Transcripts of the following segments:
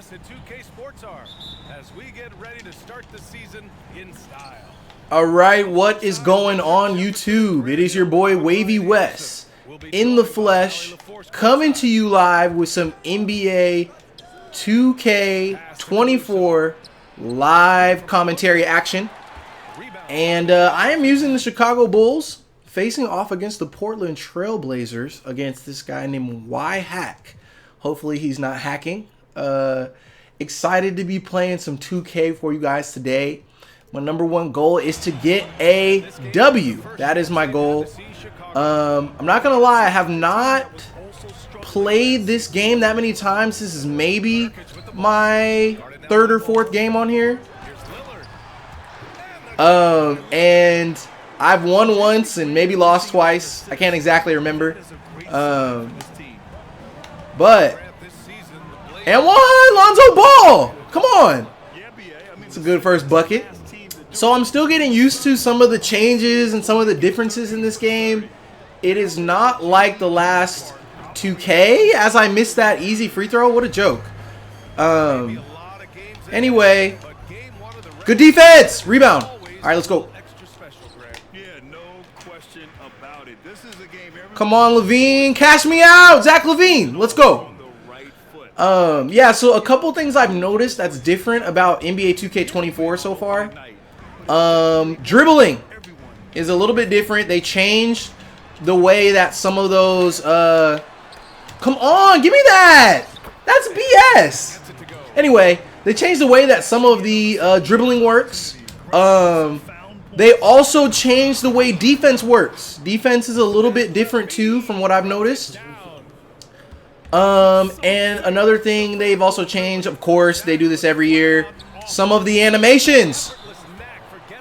Yes, and 2K Sports are, as we get ready to start the season in style. All right, what is going on YouTube? It is your boy Wavy West in the flesh, coming to you live with some NBA 2K24 live commentary action. And I am using the Chicago Bulls facing off against the Portland Trailblazers against this guy named Y-Hack. Hopefully he's not hacking. Excited to be playing some 2K for you guys today. My number one goal is to get a W. That is my goal. I'm not gonna lie, I have not played this game that many times. This is maybe my third or fourth game on here. And I've won once and maybe lost twice. I can't exactly remember. But and one Lonzo Ball. Come on. It's a good first bucket. So I'm still getting used to some of the changes and some of the differences in this game. It is not like the last 2K, as I missed that easy free throw. What a joke. Anyway, good defense. Rebound. All right, let's go. Come on, Levine. Cash me out. Zach Levine. Let's go. Yeah, so a couple things I've noticed that's different about NBA 2K24 so far. Dribbling is a little bit different. They changed the way that some of those come on, give me that. That's BS. Anyway, they changed the way that some of the dribbling works. They also changed the way defense works. Defense is a little bit different too from what I've noticed. And another thing they've also changed, of course, they do this every year, some of the animations.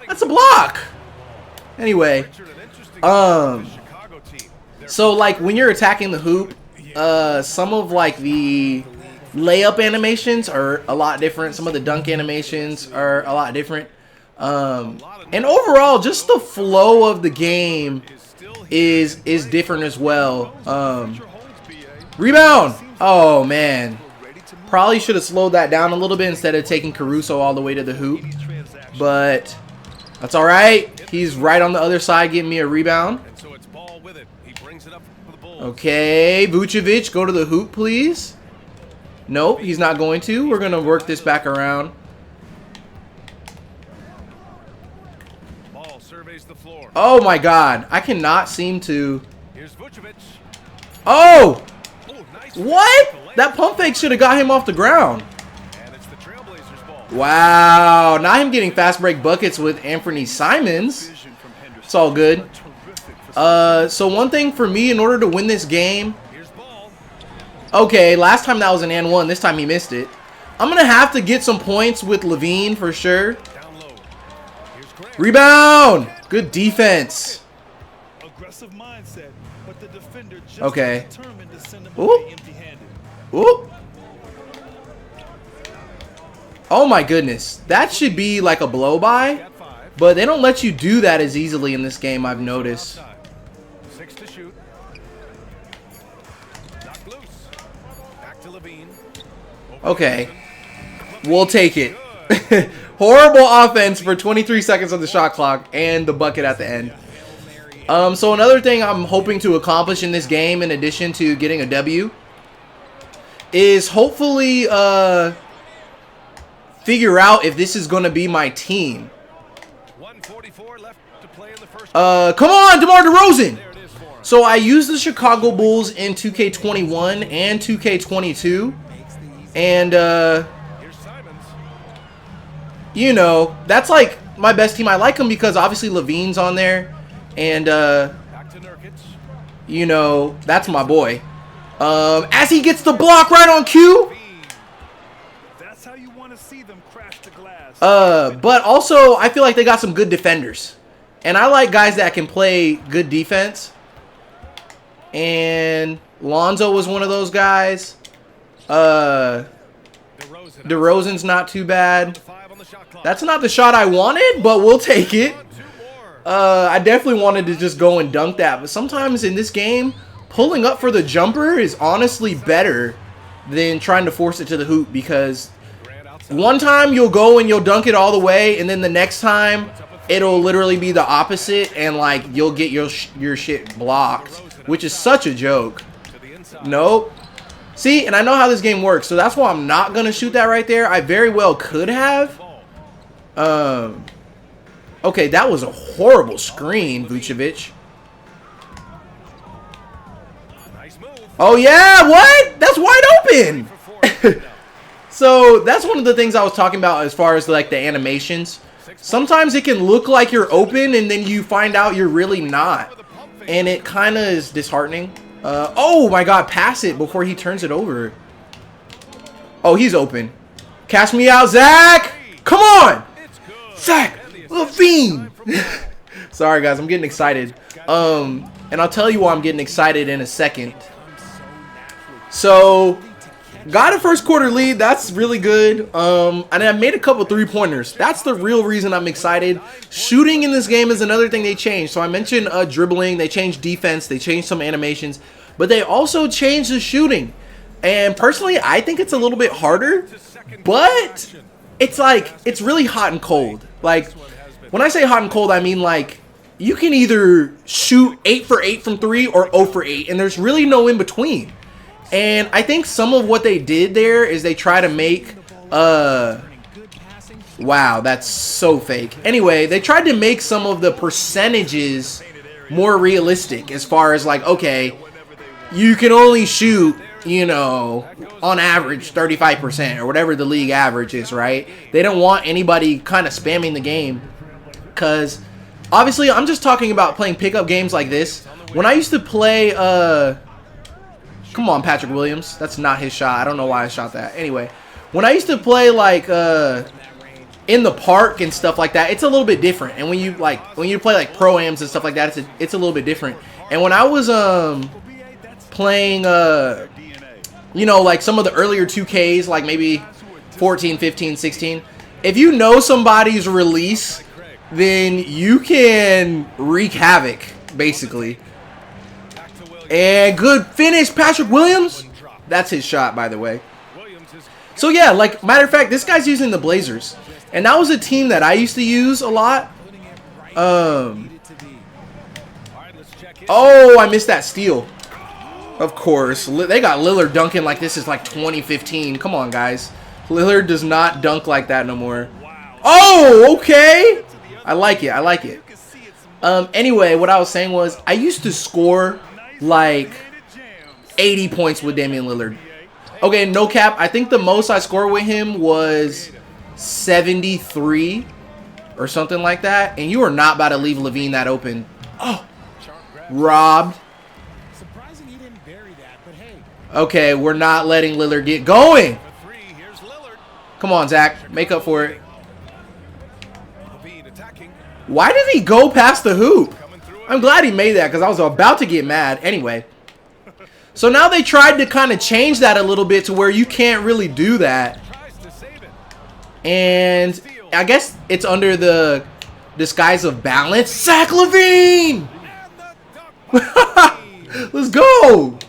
That's a block. Anyway, so like when you're attacking the hoop, some of like the layup animations are a lot different. Some of the dunk animations are a lot different. And overall, just the flow of the game is different as well. Rebound. Oh man, probably should have slowed that down a little bit instead of taking Caruso all the way to the hoop, but that's all right. He's right on the other side getting me a rebound. Okay, Vucevic, go to the hoop, please. Nope, he's not going to. We're going to work this back around. Oh, my God. I cannot seem to. Oh! What? That pump fake should have got him off the ground. Wow. Now I'm getting fast break buckets with Anthony Simons. It's all good. So one thing for me in order to win this game. Okay, last time that was an and one. This time he missed it. I'm going to have to get some points with Levine for sure. Rebound. Good defense. Okay. Ooh. Ooh. Oh my goodness. That should be like a blow by, but they don't let you do that as easily in this game, I've noticed. Okay. We'll take it. Horrible offense for 23 seconds on the shot clock and the bucket at the end. So another thing I'm hoping to accomplish in this game, in addition to getting a W, is hopefully figure out if this is going to be my team. Come on, DeMar DeRozan. So I use the Chicago Bulls in 2K21 and 2K22, and you know, that's like my best team. I like them because obviously Levine's on there. And, you know, that's my boy. As he gets the block right on cue. But also, I feel like they got some good defenders. And I like guys that can play good defense. And Lonzo was one of those guys. DeRozan's not too bad. That's not the shot I wanted, but we'll take it. I definitely wanted to just go and dunk that, but sometimes in this game, pulling up for the jumper is honestly better than trying to force it to the hoop, because one time you'll go and you'll dunk it all the way, and then the next time it'll literally be the opposite, and like you'll get your shit blocked, which is such a joke. Nope. See, and I know how this game works, so that's why I'm not gonna shoot that right there. I very well could have. Okay, that was a horrible screen, Vucevic. Oh yeah, what? That's wide open. So that's one of the things I was talking about as far as like the animations. Sometimes it can look like you're open and then you find out you're really not, and it kind of is disheartening. Oh my God, pass it before he turns it over. Oh, he's open. Cash me out, Zach. Come on, Zach LaVine. Sorry guys, I'm getting excited. And I'll tell you why I'm getting excited in a second. So, got a first quarter lead. That's really good. And I made a couple 3-pointers. That's the real reason I'm excited. Shooting in this game is another thing they changed. So I mentioned dribbling. They changed defense. They changed some animations. But they also changed the shooting. And personally, I think it's a little bit harder. But it's like, it's really hot and cold. Like, when I say hot and cold, I mean like, you can either shoot 8 for 8 from 3 or 0 for 8. And there's really no in between. And I think some of what they did there is they try to make, wow, that's so fake. Anyway, they tried to make some of the percentages more realistic as far as like, okay, you can only shoot, you know, on average 35% or whatever the league average is, right? They don't want anybody kind of spamming the game, because obviously I'm just talking about playing pickup games like this. When I used to play, come on, Patrick Williams. That's not his shot. I don't know why I shot that. Anyway, when I used to play like in the park and stuff like that, it's a little bit different. And when you play like pro-ams and stuff like that, it's a little bit different. And when I was playing you know, like some of the earlier 2Ks, like maybe 14, 15, 16, if you know somebody's release, then you can wreak havoc basically. And good finish, Patrick Williams. That's his shot, by the way. So yeah, like, matter of fact, this guy's using the Blazers, and that was a team that I used to use a lot. Oh, I missed that steal. Of course, they got Lillard dunking like this is like 2015. Come on, guys. Lillard does not dunk like that no more. Oh, okay. I like it. I like it. Anyway, what I was saying was I used to score like 80 points with Damian Lillard. Okay, no cap. I think the most I scored with him was 73 or something like that. And you are not about to leave LaVine that open. Oh, robbed. Okay, we're not letting Lillard get going. Come on, Zach. Make up for it. Why did he go past the hoop? I'm glad he made that because I was about to get mad. Anyway, so now they tried to kind of change that a little bit to where you can't really do that. And I guess it's under the disguise of balance. Zach LaVine! Let's go!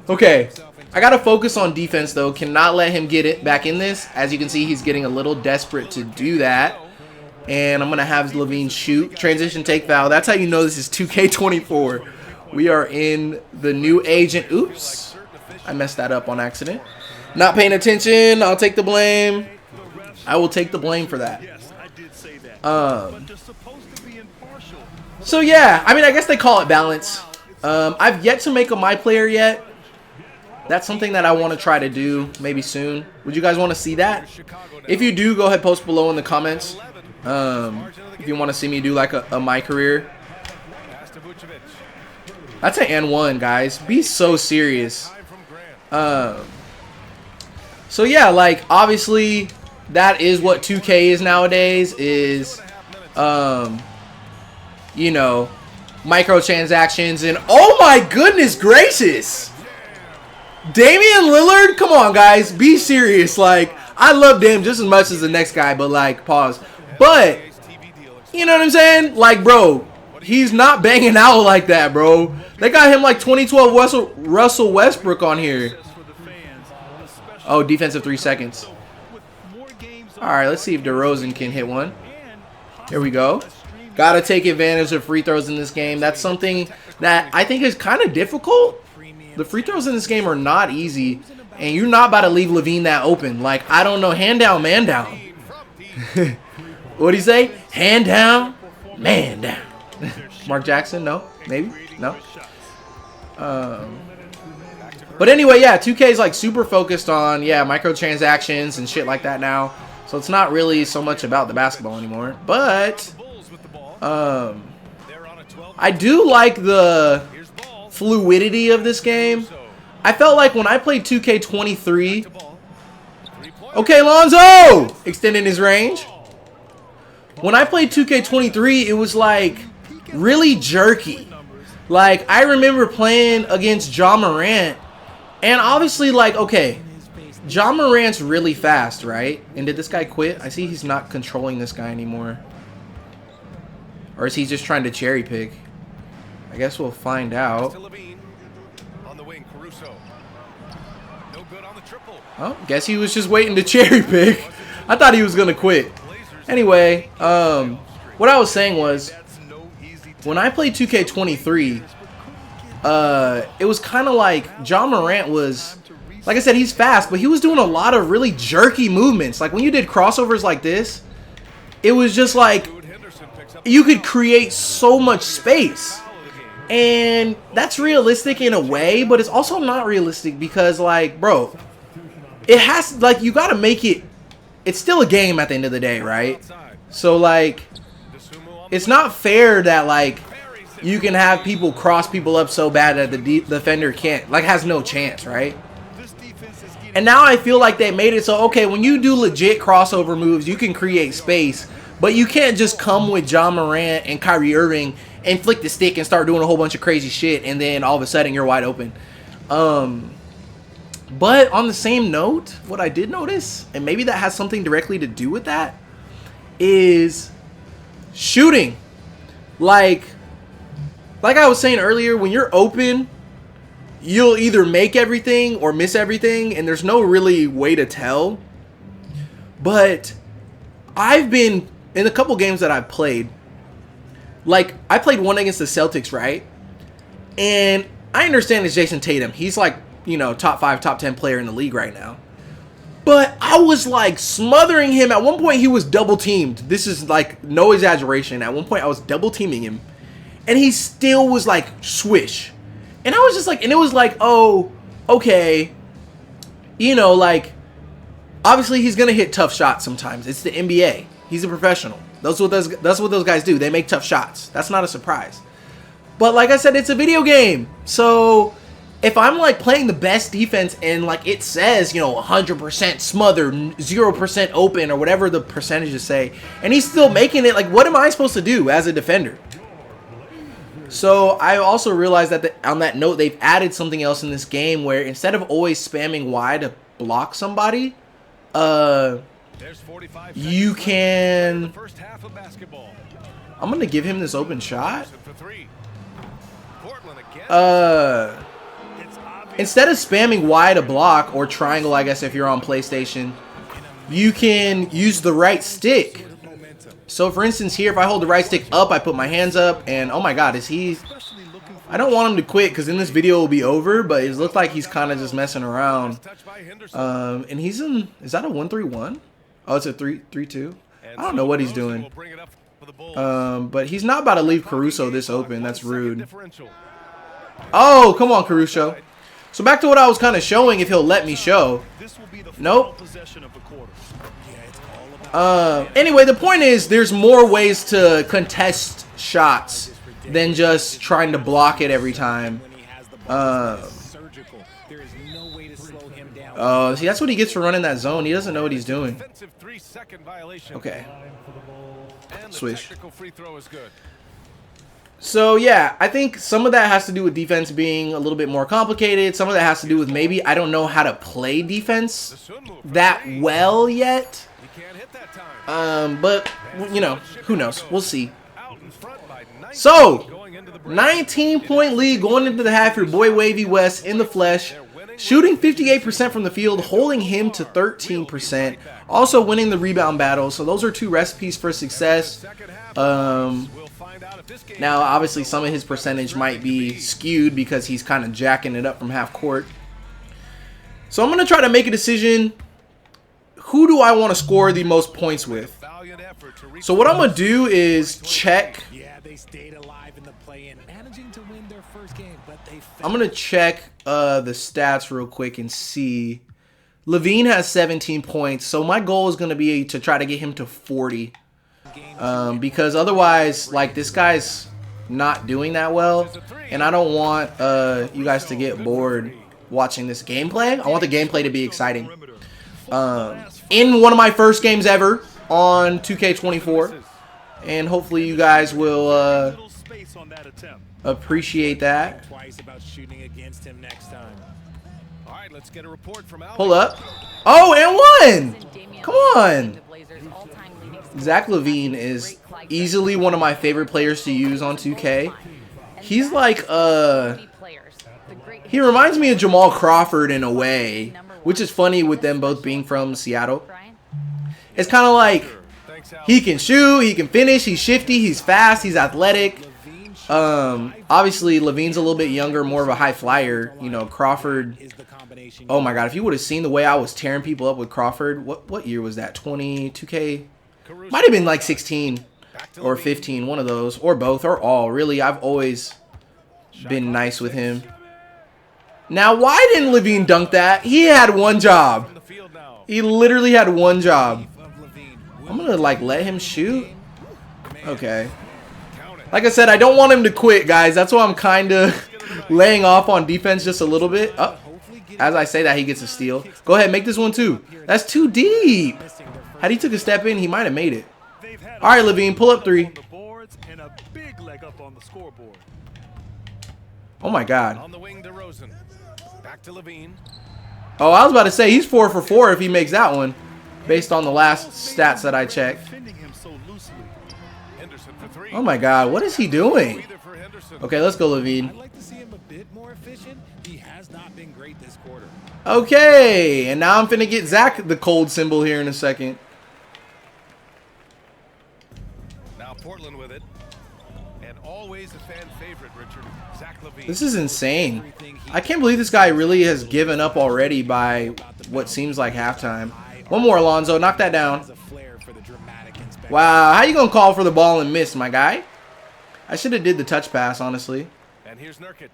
Okay, I got to focus on defense though. Cannot let him get it back in this. As you can see, he's getting a little desperate to do that. And I'm going to have LaVine shoot. Transition take foul. That's how you know this is 2K24. We are in the new agent. Oops. I messed that up on accident. Not paying attention. I'll take the blame. I will take the blame for that. So yeah, I mean, I guess they call it balance. I've yet to make a my player yet. That's something that I want to try to do maybe soon. Would you guys want to see that? If you do, go ahead, post below in the comments. If you want to see me do like a my career. That's an and one, guys. Be so serious. So yeah, like obviously that is what 2K is nowadays, is you know, microtransactions. And oh my goodness gracious, Damian Lillard, come on guys, be serious. Like, I love Dame just as much as the next guy, but like, pause. But you know what I'm saying? Like, bro, he's not banging out like that, bro. They got him like 2012 Russell Westbrook on here. Oh, defensive 3 seconds. All right, let's see if DeRozan can hit one. Here we go. Got to take advantage of free throws in this game. That's something that I think is kind of difficult. The free throws in this game are not easy, and you're not about to leave Levine that open. Like, I don't know, hand down, man down. What'd he say? Hand down, man down. Mark Jackson? No? Maybe? No? But anyway, yeah, 2K is like super focused on, yeah, microtransactions and shit like that now. So it's not really so much about the basketball anymore. But I do like the fluidity of this game. I felt like when I played 2K23, okay, Lonzo! Extending his range. When I played 2K23, it was like really jerky. Like, I remember playing against Ja Morant, and obviously, like, okay, Ja Morant's really fast, right? And did this guy quit? I see he's not controlling this guy anymore. Or is he just trying to cherry pick? I guess we'll find out. Oh, guess he was just waiting to cherry pick. I thought he was going to quit. Anyway, what I was saying was, when I played 2K23, it was kind of like Ja Morant was, like I said, he's fast, but he was doing a lot of really jerky movements. Like when you did crossovers like this, it was just like you could create so much space. And that's realistic in a way, but it's also not realistic because, like, bro, it has, like, you got to make it, it's still a game at the end of the day, right? So, like, it's not fair that, like, you can have people cross people up so bad that the defender can't, like, has no chance, right? And now I feel like they made it so, okay, when you do legit crossover moves, you can create space, but you can't just come with Ja Morant and Kyrie Irving and flick the stick and start doing a whole bunch of crazy shit, and then all of a sudden you're wide open. But on the same note, what I did notice, and maybe that has something directly to do with that, is shooting. Like I was saying earlier, when you're open, you'll either make everything or miss everything, and there's no really way to tell. But I've been, in a couple games that I've played, like, I played one against the Celtics, right? And I understand it's Jason Tatum. He's like, you know, top 5, top 10 player in the league right now. But I was, like, smothering him. At one point, he was double teamed. This is, like, no exaggeration. At one point, I was double teaming him. And he still was, like, swish. And I was just like, and it was like, oh, okay. You know, like, obviously he's going to hit tough shots sometimes. It's the NBA. He's a professional. That's what those guys do. They make tough shots. That's not a surprise. But like I said, it's a video game. So if I'm like playing the best defense and like it says, you know, 100% smothered, 0% open, or whatever the percentages say, and he's still making it, like, what am I supposed to do as a defender? So I also realized that on that note, they've added something else in this game where instead of always spamming wide to block somebody, you can, I'm going to give him this open shot. Instead of spamming wide to block, or triangle, I guess, if you're on PlayStation, you can use the right stick. So for instance here, if I hold the right stick up, I put my hands up, and oh my god, is he, I don't want him to quit because then this video will be over, but it looks like he's kind of just messing around. And he's in, is that a 1-3-1? Oh, it's a 3-2. I don't know what he's doing. But he's not about to leave Caruso this open. That's rude. Oh, come on, Caruso. So back to what I was kind of showing, if he'll let me show. Nope. Anyway, the point is there's more ways to contest shots than just trying to block it every time. Oh, see, that's what he gets for running that zone. He doesn't know what he's doing. Okay. Swish. So, yeah, I think some of that has to do with defense being a little bit more complicated. Some of that has to do with maybe I don't know how to play defense that well yet. But, you know, who knows? We'll see. So, 19-point lead going into the half. Your boy Wavy West in the flesh. shooting 58% from the field, holding him to 13%, also winning the rebound battle. So those are 2 recipes for success. Now, obviously, some of his percentage might be skewed because he's kind of jacking it up from half court. So I'm going to try to make a decision. Who do I want to score the most points with? So what I'm going to do is check. I'm going to check the stats real quick and see. Levine has 17 points. So my goal is going to be to try to get him to 40. Because otherwise, like, this guy's not doing that well. And I don't want you guys to get bored watching this gameplay. I want the gameplay to be exciting. In one of my first games ever on 2K24. And hopefully you guys will appreciate that. Pull up. Oh, and 1! Come on! Zach LaVine is easily one of my favorite players to use on 2K. He's like, he reminds me of Jamal Crawford in a way, which is funny with them both being from Seattle. It's kind of like, he can shoot, he can finish, he's shifty, he's fast, he's athletic. Obviously, LaVine's a little bit younger, more of a high flyer. You know, Crawford. Oh my God, if you would have seen the way I was tearing people up with Crawford, what year was that? 2K? Might have been like 16 or 15, one of those, or both, or all. Really, I've always been nice with him. Now, why didn't LaVine dunk that? He had one job. He literally had one job. I'm going to, like, let him shoot. Okay. Like I said, I don't want him to quit, guys. That's why I'm kind of laying off on defense just a little bit. Oh, as I say that, he gets a steal. Go ahead, make this one too. That's too deep. Had he took a step in, he might have made it. All right, Levine, pull up 3. Oh my God. Oh, I was about to say he's 4 for 4 if he makes that one, based on the last stats that I checked. Oh my God, what is he doing? Okay, let's go, Levine. Okay, and now I'm finna get Zach the cold symbol here in a second. Now Portland with it, and always a fan favorite, Richard. Zach LaVine. This is insane. I can't believe this guy really has given up already by what seems like halftime. One more, Alonzo. Knock that down. Wow, how you gonna call for the ball and miss, my guy? I should have did the touch pass, honestly. And here's Nurkic.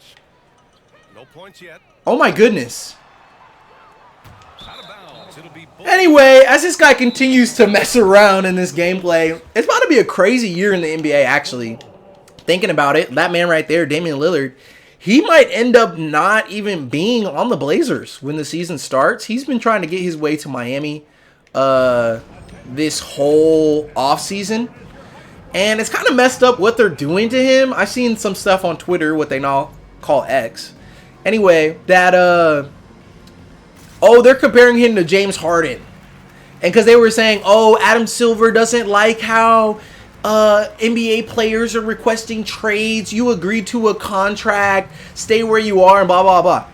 No points yet. Oh my goodness. Out of bounds. It'll be Anyway, as this guy continues to mess around in this gameplay, it's about to be a crazy year in the NBA, actually. Thinking about it, that man right there, Damian Lillard, he might end up not even being on the Blazers when the season starts. He's been trying to get his way to Miami this whole offseason. And it's kind of messed up what they're doing to him. I've seen some stuff on Twitter, what they now call X. Anyway, that, oh, they're comparing him to James Harden. And because they were saying, oh, Adam Silver doesn't like how NBA players are requesting trades. You agreed to a contract. Stay where you are and blah, blah, blah.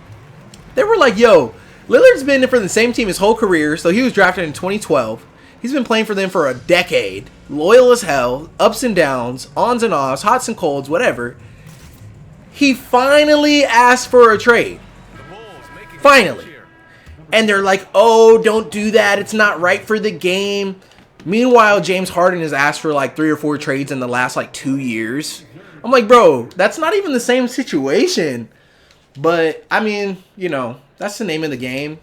They were like, yo, Lillard's been for the same team his whole career. So he was drafted in 2012. He's been playing for them for a decade. Loyal as hell. Ups and downs. Ons and offs. Hots and colds. Whatever. He finally asked for a trade. Finally. And they're like, oh, don't do that. It's not right for the game. Meanwhile, James Harden has asked for like 3 or 4 trades in the last like 2 years. I'm like, bro, that's not even the same situation. But, I mean, you know, that's the name of the game.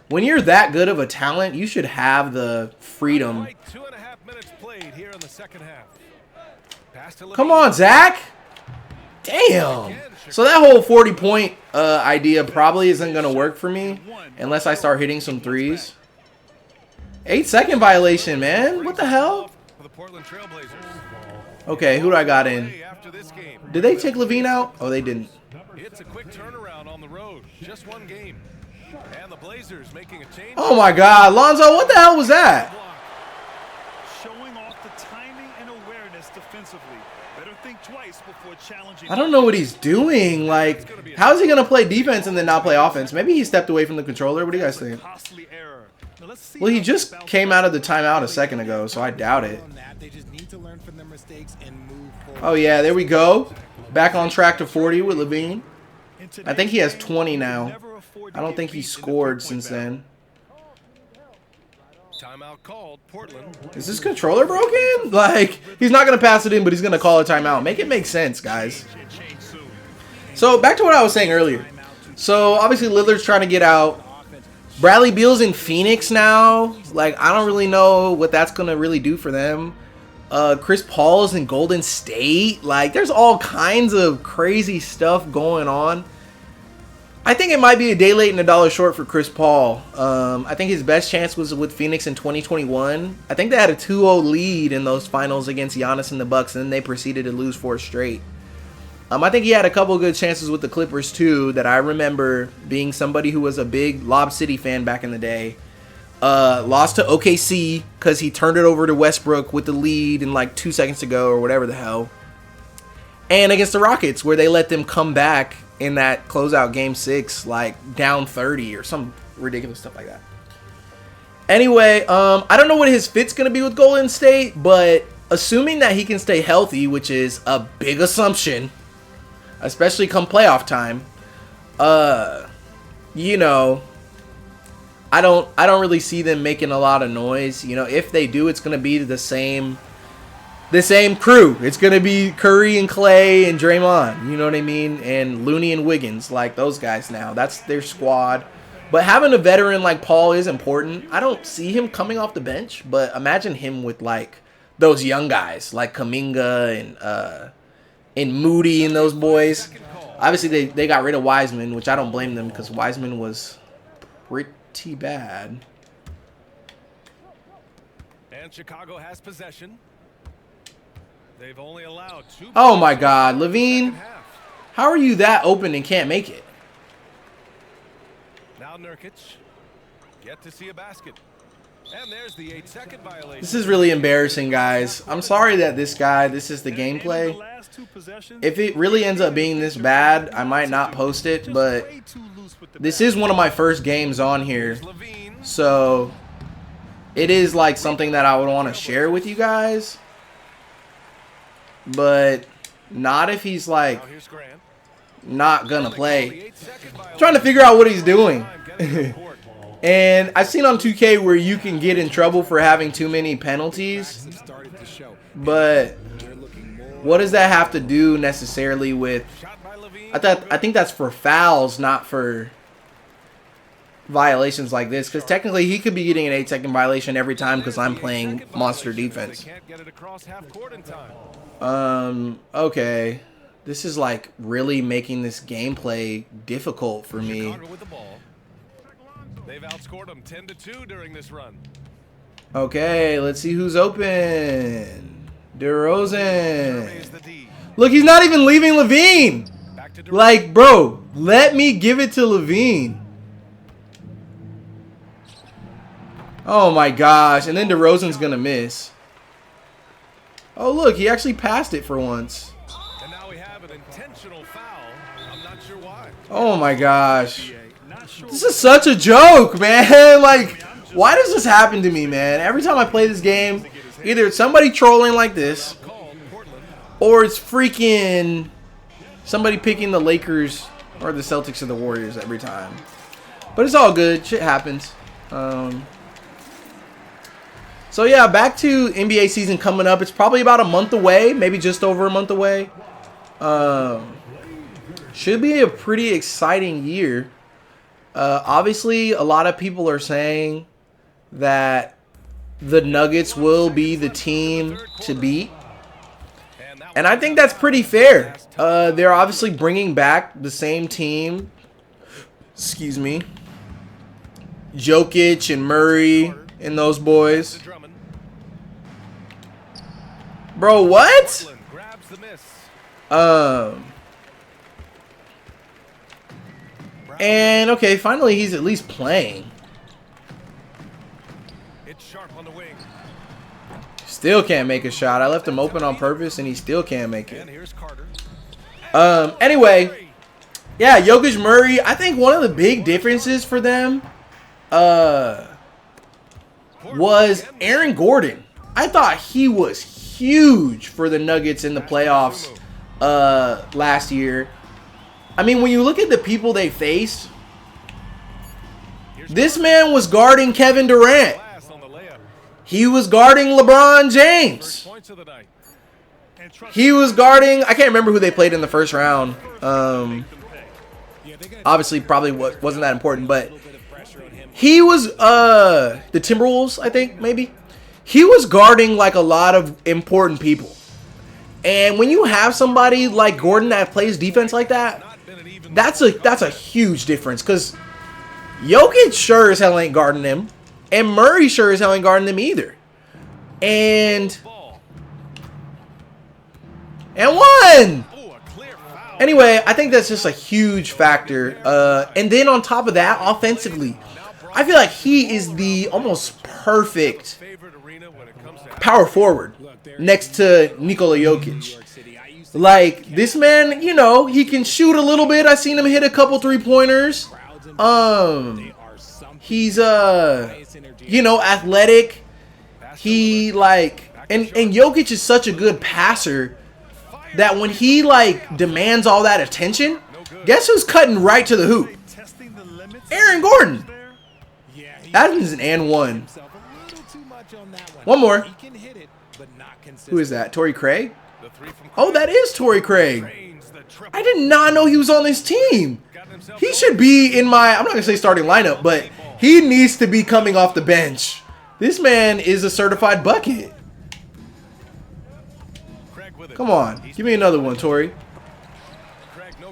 When you're that good of a talent, you should have the freedom. 2.5 minutes played here in the second half. Come on, Zach. Damn. So that whole 40-point idea probably isn't going to work for me unless I start hitting some threes. 8-second violation, man. What the hell? For the Portland Trailblazers. Okay, who do I got in? Did they take Levine out? Oh, they didn't. It's a quick turnaround on the road. Just one game. And the Blazers making a change. Oh my God, Lonzo, what the hell was that? Showing off the timing and awareness defensively. Better I don't know what he's doing. Like, how is he going to play defense and then not play offense? Maybe he stepped away from the controller. What do you guys think? Well, he just came out of the timeout a second ago, so I doubt it. Oh, yeah, there we go. Back on track to 40 with Levine. I think he has 20 now. I don't think he scored since then. Timeout called. Portland. Is this controller broken? Like, he's not going to pass it in, but he's going to call a timeout. Make it make sense, guys. So, back to what I was saying earlier. So, obviously, Lillard's trying to get out. Bradley Beal's in Phoenix now. Like, I don't really know what that's going to really do for them. Chris Paul is in Golden State. Like, there's all kinds of crazy stuff going on. I think it might be a day late and a dollar short for Chris Paul. I think his best chance was with Phoenix in 2021. I think they had a 2-0 lead in those finals against Giannis and the Bucks, and then they proceeded to lose 4 straight. I think he had a couple good chances with the Clippers too, that I remember being somebody who was a big Lob City fan back in the day. Lost to OKC because he turned it over to Westbrook with the lead in like 2 seconds to go or whatever the hell. And against the Rockets, where they let them come back in that closeout game 6, like down 30 or some ridiculous stuff like that. Anyway, I don't know what his fit's going to be with Golden State, but assuming that he can stay healthy, which is a big assumption, especially come playoff time, you know, I don't really see them making a lot of noise. You know, if they do, it's going to be the same crew. It's going to be Curry and Clay and Draymond, you know what I mean? And Looney and Wiggins, like those guys now. That's their squad. But having a veteran like Paul is important. I don't see him coming off the bench, but imagine him with like those young guys like Kuminga and Moody and those boys. Obviously, they got rid of Wiseman, which I don't blame them because Wiseman was pretty bad. And Chicago has possession. They've only allowed 2. Oh my God, Levine, how are you that open and can't make it? Now Nurkic, get to see a basket. And there's the 8-second violation. This is really embarrassing, guys. I'm sorry that this is the gameplay. If it really ends up being this bad, I might not post it, but this is one of my first games on here. So it is like something that I would want to share with you guys. But not if he's like not gonna play. I'm trying to figure out what he's doing. And I've seen on 2K where you can get in trouble for having too many penalties. But what does that have to do necessarily with? I think that's for fouls, not for violations like this, because technically he could be getting an 8-second violation every time because I'm playing monster defense. Okay, this is like really making this gameplay difficult for me. They've outscored them 10-2 during this run. Okay, let's see who's open. DeRozan. Look, he's not even leaving Levine. Like, bro, let me give it to Levine. Oh my gosh, and then DeRozan's gonna miss. Oh look, he actually passed it for once. And now we have an intentional foul. I'm not sure why. Oh my gosh. This is such a joke, man. Like, why does this happen to me, man? Every time I play this game, either it's somebody trolling like this, or it's freaking somebody picking the Lakers or the Celtics or the Warriors every time. But it's all good. Shit happens. So yeah, back to NBA season coming up. It's probably about a month away, maybe just over a month away. Should be a pretty exciting year. Obviously, a lot of people are saying that the Nuggets will be the team to beat. And I think that's pretty fair. They're obviously bringing back the same team. Excuse me. Jokic and Murray and those boys. Bro, what? And okay, finally he's at least playing. It's sharp on the wing. Still can't make a shot. I left him open on purpose, and he still can't make it. Anyway, yeah, Jokic, Murray. I think one of the big differences for them was Aaron Gordon. I thought he was huge for the Nuggets in the playoffs last year. I mean, when you look at the people they faced, this man was guarding Kevin Durant. He was guarding LeBron James. He was guarding, I can't remember who they played in the first round. Obviously, probably wasn't that important, but he was the Timberwolves, I think, maybe. He was guarding like a lot of important people. And when you have somebody like Gordon that plays defense like that, that's a huge difference, because Jokic sure as hell ain't guarding him, and Murray sure as hell ain't guarding them either. And one. Anyway, I think that's just a huge factor. And then on top of that, offensively, I feel like he is the almost perfect power forward next to Nikola Jokic. Like, this man, you know, he can shoot a little bit. I seen him hit a couple three-pointers. He's you know, athletic. He like, and Jokic is such a good passer that when he like demands all that attention, guess who's cutting right to the hoop? Aaron Gordon. That is an and one. One more. Who is that? Torrey Craig? Oh, that is Torrey Craig. I did not know he was on this team. He should be in my, I'm not going to say starting lineup, but he needs to be coming off the bench. This man is a certified bucket. Come on. Give me another one, Torrey.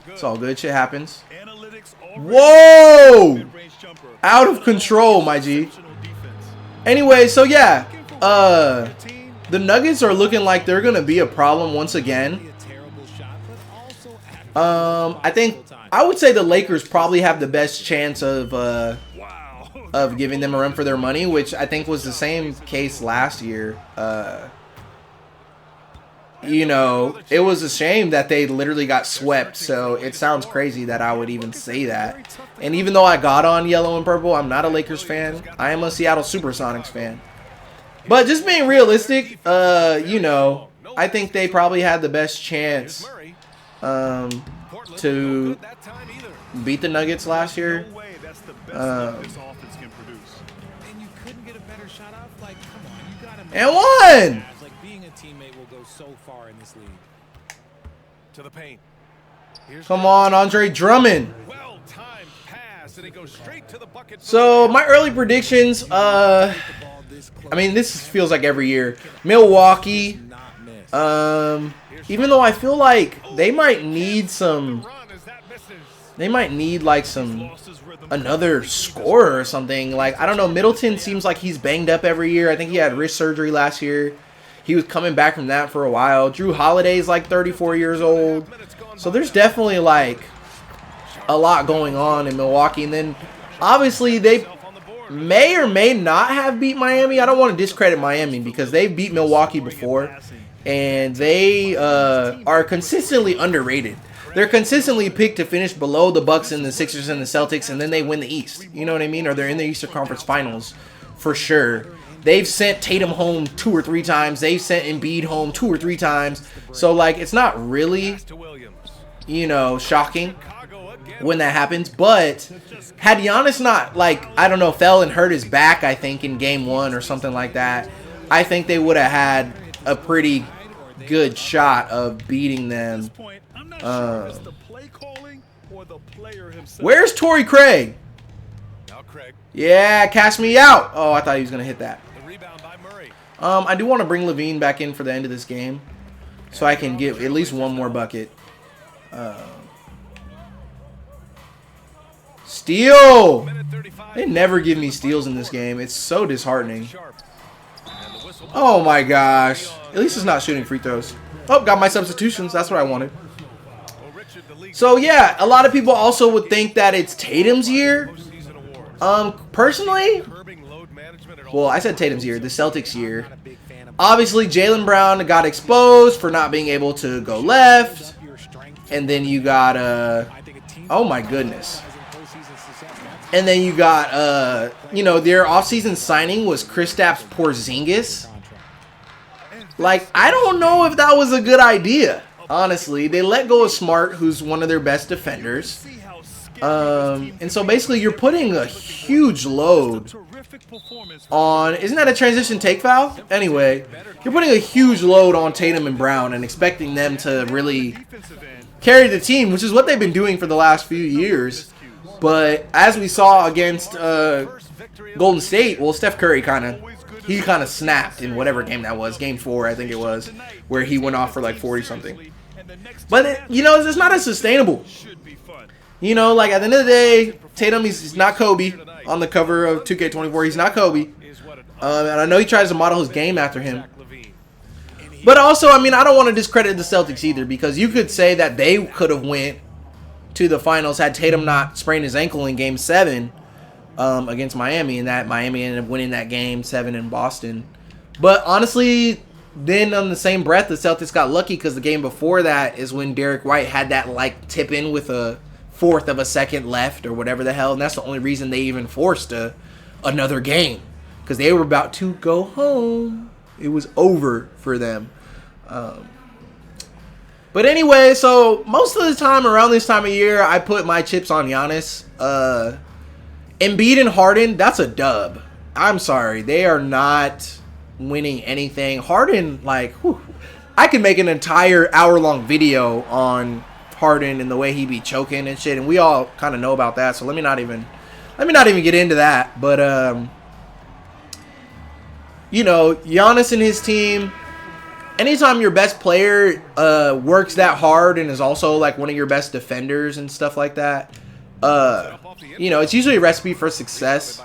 It's all good. Shit happens. Whoa! Out of control, my G. Anyway, so yeah. The Nuggets are looking like they're going to be a problem once again. I think I would say the Lakers probably have the best chance of giving them a run for their money, which I think was the same case last year. You know, it was a shame that they literally got swept, so it sounds crazy that I would even say that. And even though I got on yellow and purple, I'm not a Lakers fan. I am a Seattle Supersonics fan. But just being realistic, you know, I think they probably had the best chance to beat the Nuggets last year. And won! Come on, Andre Drummond. So my early predictions, I mean, this feels like every year. Milwaukee, even though I feel like they might need like another scorer or something. Like, I don't know, Middleton seems like he's banged up every year. I think he had wrist surgery last year. He was coming back from that for a while. Drew Holiday's like 34 years old. So there's definitely like a lot going on in Milwaukee. And then obviously they may or may not have beat Miami. I don't want to discredit Miami because they've beat Milwaukee before. And they are consistently underrated. They're consistently picked to finish below the Bucks and the Sixers and the Celtics, and then they win the East. You know what I mean? Or they're in the Eastern Conference Finals for sure. They've sent Tatum home 2 or 3 times. They've sent Embiid home 2 or 3 times. So, like, it's not really, you know, shocking when that happens. But had Giannis not, like, I don't know, fell and hurt his back, I think, in Game 1 or something like that, I think they would have had a pretty good shot of beating them. Where's Torrey Craig? Yeah, cast me out. Oh, I thought he was going to hit that. I do want to bring Levine back in for the end of this game so I can get at least one more bucket. Steal! They never give me steals in this game. It's so disheartening. Oh my gosh. At least it's not shooting free throws. Oh, got my substitutions. That's what I wanted. So yeah, a lot of people also would think that it's Tatum's year. Personally, well, I said Tatum's year, the Celtics year. Obviously, Jaylen Brown got exposed for not being able to go left. And then you got, oh my goodness. And then you got, you know, their offseason signing was Kristaps Porzingis. Like, I don't know if that was a good idea, honestly. They let go of Smart, who's one of their best defenders. And so basically you're putting a huge load on, isn't that a transition take foul? Anyway, you're putting a huge load on Tatum and Brown and expecting them to really carry the team, which is what they've been doing for the last few years. But as we saw against Golden State, well, Steph Curry kind of snapped in whatever game that was, game 4 I think it was, where he went off for like 40 something. But you know, it's not as sustainable. You know, like at the end of the day, Tatum, he's not Kobe on the cover of 2K24. He's not Kobe. And I know he tries to model his game after him. But also, I mean, I don't want to discredit the Celtics either, because you could say that they could have went to the finals had Tatum not sprained his ankle in Game 7 against Miami, and that Miami ended up winning that Game 7 in Boston. But honestly, then on the same breath, the Celtics got lucky because the game before that is when Derek White had that like tip in with a 1/4 of a second left or whatever the hell, and that's the only reason they even forced another game, because they were about to go home. It was over for them. But anyway, so most of the time around this time of year, I put my chips on Giannis. Embiid and Harden, that's a dub. I'm sorry, they are not winning anything. Harden, like, whew, I could make an entire hour-long video on Harden and the way he be choking and shit, and we all kind of know about that. So let me not even get into that. But you know, Giannis and his team. Anytime your best player works that hard and is also like one of your best defenders and stuff like that, you know, it's usually a recipe for success.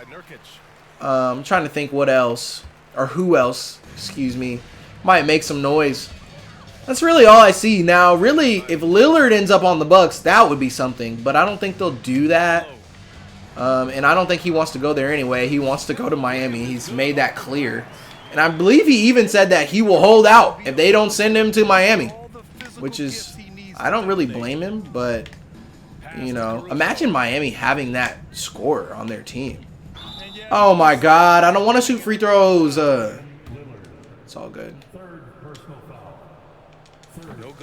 I'm trying to think what else or who else, excuse me, might make some noise. That's really all I see. Now, really, if Lillard ends up on the Bucks, that would be something. But I don't think they'll do that. And I don't think he wants to go there anyway. He wants to go to Miami. He's made that clear. And I believe he even said that he will hold out if they don't send him to Miami. Which is, I don't really blame him. But, you know, imagine Miami having that score on their team. Oh, my God. I don't want to shoot free throws. It's all good.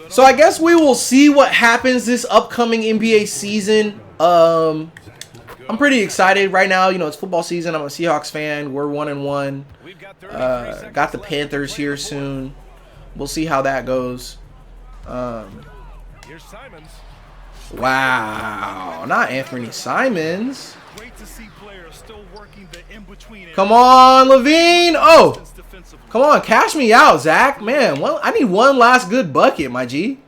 So I guess we will see what happens this upcoming NBA season. I'm pretty excited right now. You know, it's football season. I'm a Seahawks fan. We're 1-1. Got the Panthers here soon. We'll see how that goes. Wow. Not Anthony Simons. Come on, Levine. Oh. Come on, cash me out, Zach. Man, well, I need one last good bucket, my G.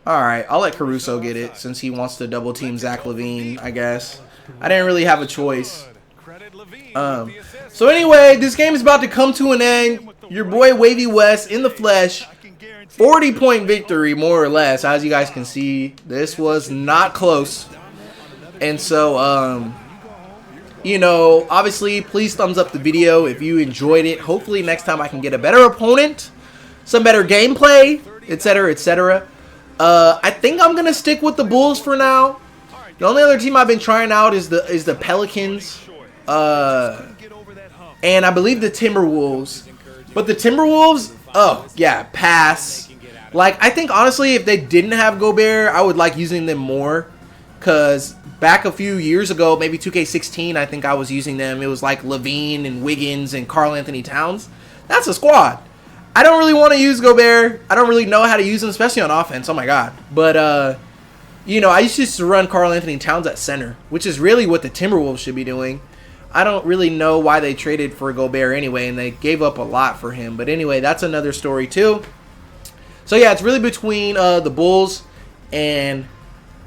All right, I'll let Caruso get it since he wants to double team Zach LaVine, I guess. I didn't really have a choice. So anyway, this game is about to come to an end. Your boy Wavy West in the flesh. 40-point victory, more or less. As you guys can see, this was not close. And so, you know, obviously, please thumbs up the video if you enjoyed it. Hopefully, next time I can get a better opponent, some better gameplay, etc., etc. I think I'm gonna stick with the Bulls for now. The only other team I've been trying out is the Pelicans, and I believe the Timberwolves. But the Timberwolves, oh yeah, pass. Like, I think honestly, if they didn't have Gobert, I would like using them more, cause back a few years ago, maybe 2K16, I think I was using them. It was like Levine and Wiggins and Karl Anthony Towns. That's a squad. I don't really want to use Gobert. I don't really know how to use him, especially on offense. Oh my God. But, you know, I used to run Karl Anthony Towns at center, which is really what the Timberwolves should be doing. I don't really know why they traded for Gobert anyway, and they gave up a lot for him. But anyway, that's another story too. So yeah, it's really between the Bulls and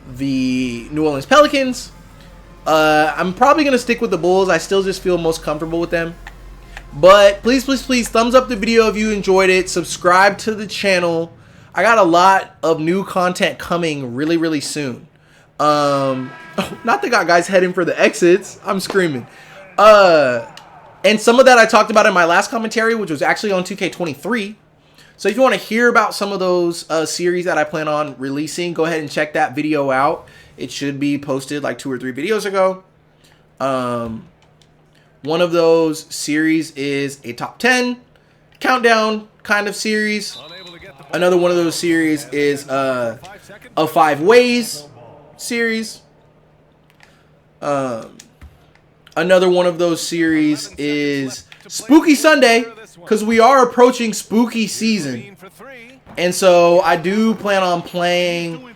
the New Orleans Pelicans. I'm probably going to stick with the Bulls. I still just feel most comfortable with them. But please, please, please, thumbs up the video if you enjoyed it. Subscribe to the channel. I got a lot of new content coming really, really soon. Oh, not the guys heading for the exits. I'm screaming. And some of that I talked about in my last commentary, which was actually on 2K23. So if you want to hear about some of those series that I plan on releasing, go ahead and check that video out. It should be posted like 2 or 3 videos ago. One of those series is a top 10 countdown kind of series. Another one of those series is a 5 ways series. Another one of those series is Spooky Sunday, because we are approaching spooky season. And so I do plan on playing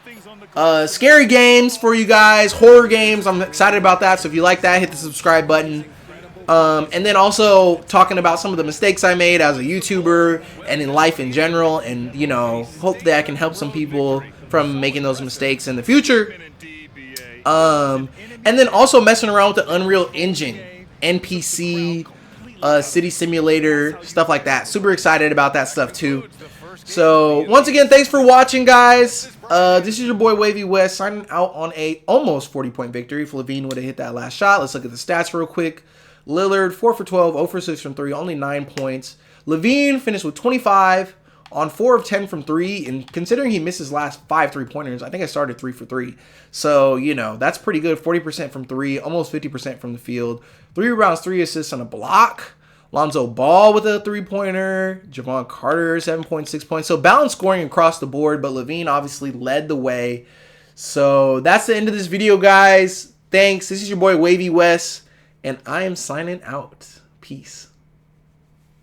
scary games for you guys, horror games. I'm excited about that. So if you like that, hit the subscribe button. And then also talking about some of the mistakes I made as a YouTuber and in life in general. And, you know, hopefully I can help some people from making those mistakes in the future. And then also messing around with the Unreal Engine, NPC, City Simulator, stuff like that. Super excited about that stuff too. So once again, thanks for watching, guys. This is your boy Wavy West signing out on a almost 40-point victory. If Levine would have hit that last shot, let's look at the stats real quick. Lillard 4 for 12, 0 for 6 from 3, only 9 points. Levine finished with 25 on 4 of 10 from 3, and considering he missed his last 5 3-pointers, I think I started 3 for 3. So, you know, that's pretty good. 40% from 3, almost 50% from the field. 3 rebounds, 3 assists on a block. Lonzo Ball with a 3-pointer. Javon Carter, 7.6 points. So, balanced scoring across the board, but Levine obviously led the way. So, that's the end of this video, guys. Thanks. This is your boy Wavy West, and I am signing out. Peace.